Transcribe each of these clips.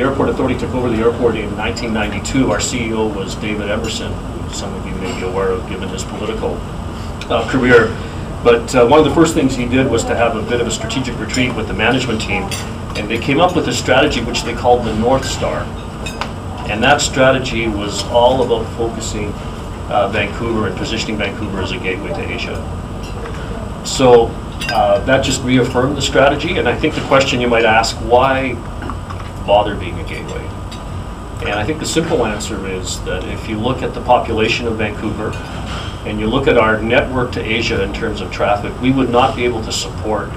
the Airport Authority took over the airport in 1992, our CEO was David Emerson, who some of you may be aware of given his political career. But one of the first things he did was to have a bit of a strategic retreat with the management team, and they came up with a strategy which they called the North Star. And that strategy was all about focusing Vancouver and positioning Vancouver as a gateway to Asia. So that just reaffirmed the strategy, and I think the question you might ask, why bother being a gateway? And I think the simple answer is that if you look at the population of Vancouver and you look at our network to Asia in terms of traffic, we would not be able to support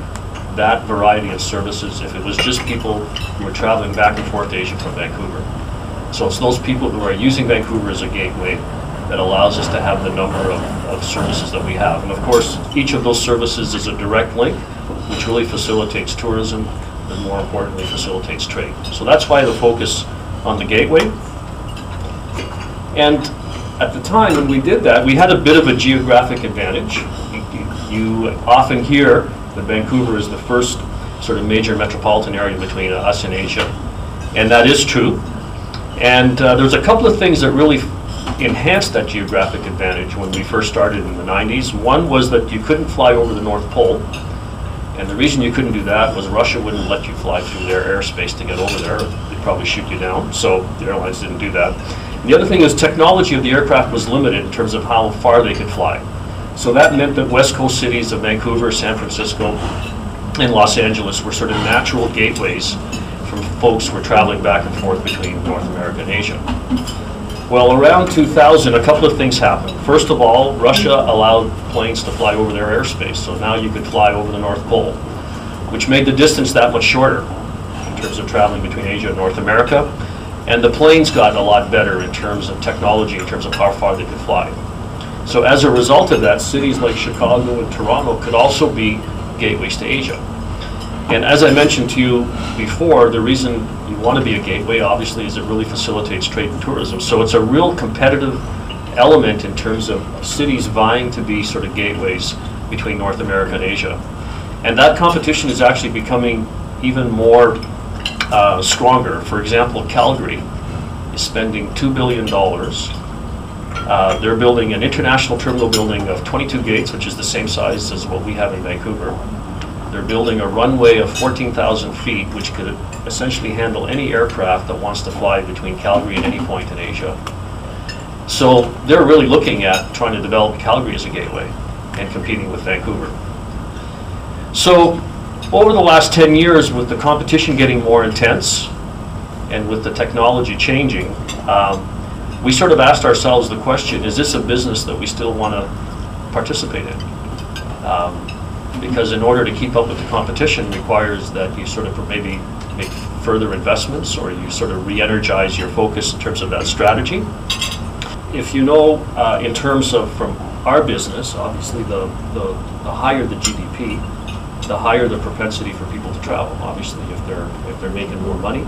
that variety of services if it was just people who are traveling back and forth to Asia from Vancouver. So it's those people who are using Vancouver as a gateway that allows us to have the number of services that we have. And of course, each of those services is a direct link, which really facilitates tourism, and more importantly, facilitates trade. So that's why the focus on the gateway. And at the time when we did that, we had a bit of a geographic advantage. You often hear that Vancouver is the first sort of major metropolitan area between us and Asia, and that is true. And there's a couple of things that really enhanced that geographic advantage when we first started in the 90s. One was that you couldn't fly over the North Pole, and the reason you couldn't do that was Russia wouldn't let you fly through their airspace to get over there. They'd probably shoot you down, so the airlines didn't do that. And the other thing is technology of the aircraft was limited in terms of how far they could fly. So that meant that West Coast cities of Vancouver, San Francisco, and Los Angeles were sort of natural gateways from folks who were traveling back and forth between North America and Asia. Well, around 2000, a couple of things happened. First of all, Russia allowed planes to fly over their airspace, so now you could fly over the North Pole, which made the distance that much shorter in terms of traveling between Asia and North America. And the planes got a lot better in terms of technology, in terms of how far they could fly. So as a result of that, cities like Chicago and Toronto could also be gateways to Asia. And as I mentioned to you before, the reason you want to be a gateway, obviously, is it really facilitates trade and tourism. So it's a real competitive element in terms of cities vying to be sort of gateways between North America and Asia. And that competition is actually becoming even more stronger. For example, Calgary is spending $2 billion. They're building an international terminal building of 22 gates, which is the same size as what we have in Vancouver. They're building a runway of 14,000 feet, which could essentially handle any aircraft that wants to fly between Calgary and any point in Asia. So they're really looking at trying to develop Calgary as a gateway and competing with Vancouver. So over the last 10 years, with the competition getting more intense and with the technology changing, we sort of asked ourselves the question, is this a business that we still want to participate in? Because in order to keep up with the competition requires that you sort of maybe make further investments, or you sort of re-energize your focus in terms of that strategy. If you know, in terms of from our business, obviously the higher the GDP, the higher the propensity for people to travel. Obviously, if they're making more money,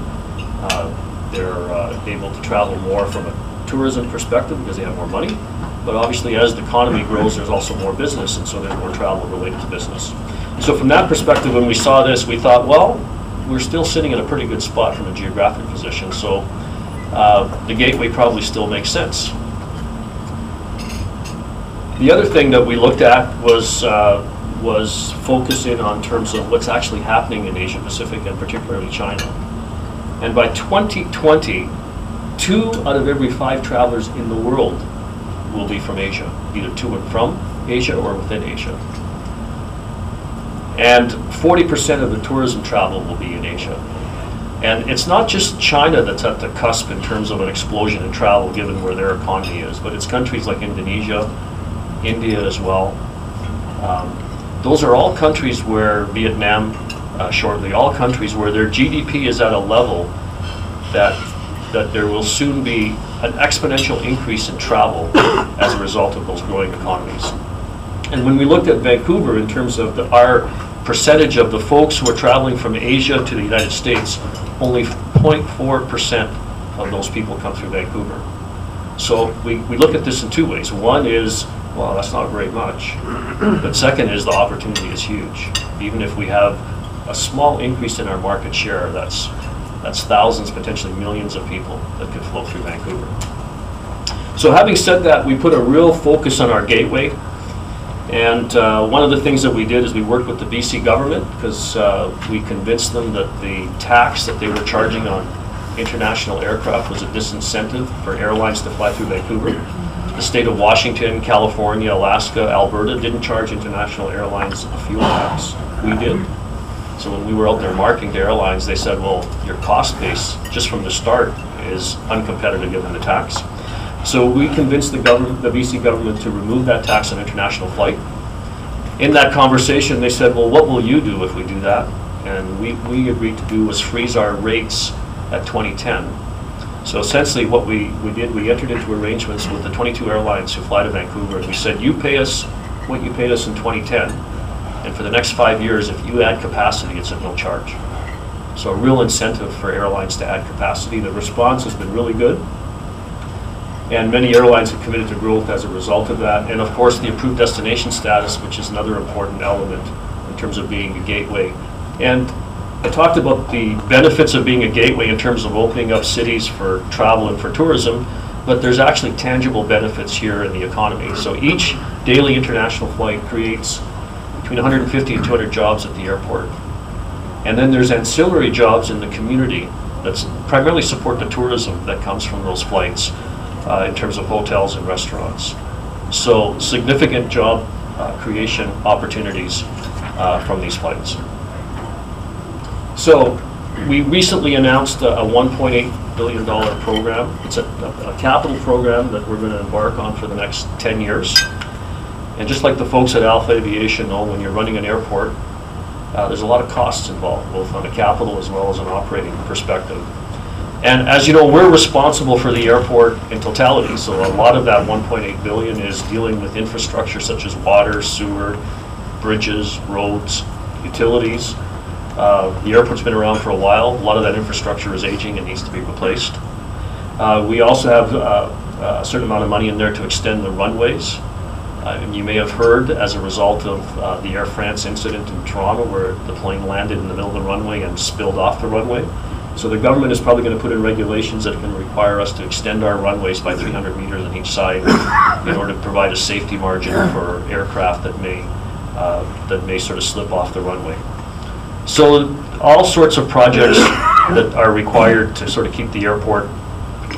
they're able to travel more from a tourism perspective because they have more money. But obviously, as the economy grows, there's also more business, and so there's more travel related to business. So from that perspective, when we saw this, we thought, well, we're still sitting in a pretty good spot from a geographic position, so the gateway probably still makes sense. The other thing that we looked at was focusing on terms of what's actually happening in Asia Pacific, and particularly China. And by 2020, 2 out of every 5 travelers in the world will be from Asia, either to and from Asia or within Asia. And 40% of the tourism travel will be in Asia. And it's not just China that's at the cusp in terms of an explosion in travel, given where their economy is, but it's countries like Indonesia, India as well. Those are all countries where, Vietnam shortly, all countries where their GDP is at a level that there will soon be an exponential increase in travel as a result of those growing economies. And when we looked at Vancouver in terms of our percentage of the folks who are traveling from Asia to the United States, only 0.4% of those people come through Vancouver. So we look at this in 2 ways. One is, well, that's not very much. But second is the opportunity is huge. Even if we have a small increase in our market share, that's That's thousands, potentially millions of people that could flow through Vancouver. So having said that, we put a real focus on our gateway. And one of the things that we did is we worked with the BC government because we convinced them that the tax that they were charging on international aircraft was a disincentive for airlines to fly through Vancouver. The state of Washington, California, Alaska, Alberta didn't charge international airlines a fuel tax. We did. So when we were out there marketing to airlines, they said, well, your cost base just from the start is uncompetitive given the tax. So we convinced the BC government to remove that tax on international flight. In that conversation, they said, well, what will you do if we do that? And we agreed to do was freeze our rates at 2010. So essentially what we did, we entered into arrangements with the 22 airlines who fly to Vancouver, and we said, you pay us what you paid us in 2010, and for the next 5 years, if you add capacity, it's at no charge. So a real incentive for airlines to add capacity. The response has been really good. And many airlines have committed to growth as a result of that. And of course, the approved destination status, which is another important element in terms of being a gateway. And I talked about the benefits of being a gateway in terms of opening up cities for travel and for tourism, but there's actually tangible benefits here in the economy. So each daily international flight creates between 150 and 200 jobs at the airport. And then there's ancillary jobs in the community that primarily support the tourism that comes from those flights. In terms of hotels and restaurants. So significant job creation opportunities from these flights. So we recently announced a $1.8 billion program. It's a capital program that we're going to embark on for the next 10 years. And just like the folks at Alpha Aviation know, when you're running an airport, there's a lot of costs involved, both on a capital as well as an operating perspective. And as you know, we're responsible for the airport in totality, so a lot of that $1.8 billion is dealing with infrastructure such as water, sewer, bridges, roads, utilities. The airport's been around for a while. A lot of that infrastructure is aging and needs to be replaced. We also have a certain amount of money in there to extend the runways. And you may have heard, as a result of the Air France incident in Toronto, where the plane landed in the middle of the runway and spilled off the runway. So the government is probably going to put in regulations that can require us to extend our runways by 300 meters on each side in order to provide a safety margin for aircraft that may sort of slip off the runway. So all sorts of projects that are required to sort of keep the airport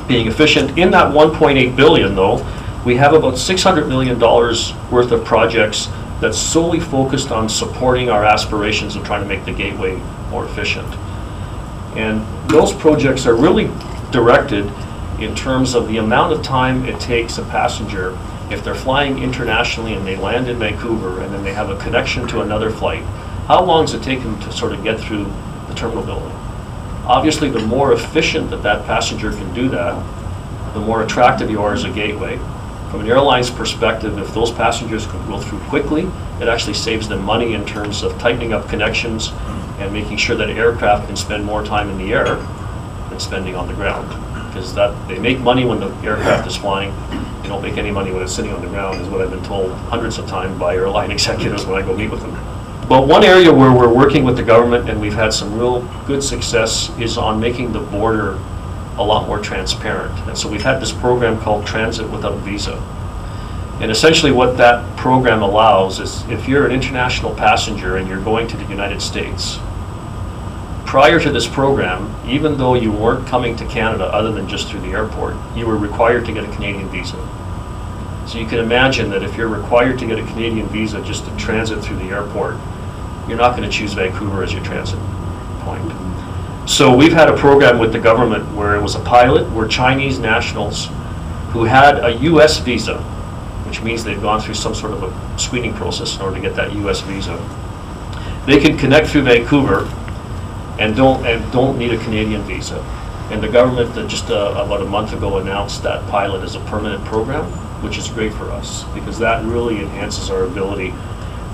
being efficient. In that $1.8 billion, though, we have about $600 million worth of projects that's solely focused on supporting our aspirations of trying to make the gateway more efficient. And those projects are really directed in terms of the amount of time it takes a passenger, if they're flying internationally and they land in Vancouver and then they have a connection to another flight, how long does it take them to sort of get through the terminal building? Obviously, the more efficient that passenger can do that, the more attractive you are as a gateway. From an airline's perspective, if those passengers can go through quickly, it actually saves them money in terms of tightening up connections and making sure that aircraft can spend more time in the air than spending on the ground. Because they make money when the aircraft is flying. They don't make any money when it's sitting on the ground, is what I've been told hundreds of times by airline executives when I go meet with them. But one area where we're working with the government and we've had some real good success is on making the border a lot more transparent. And so we've had this program called Transit Without Visa. And essentially what that program allows is if you're an international passenger and you're going to the United States, prior to this program, even though you weren't coming to Canada other than just through the airport, you were required to get a Canadian visa. So you can imagine that if you're required to get a Canadian visa just to transit through the airport, you're not going to choose Vancouver as your transit point. So we've had a program with the government where it was a pilot where Chinese nationals who had a US visa, which means they've gone through some sort of a screening process in order to get that US visa, they can connect through Vancouver and don't need a Canadian visa. And the government just about a month ago announced that pilot as a permanent program, which is great for us because that really enhances our ability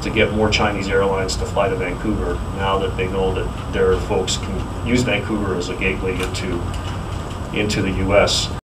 to get more Chinese airlines to fly to Vancouver now that they know that their folks can use Vancouver as a gateway into the US.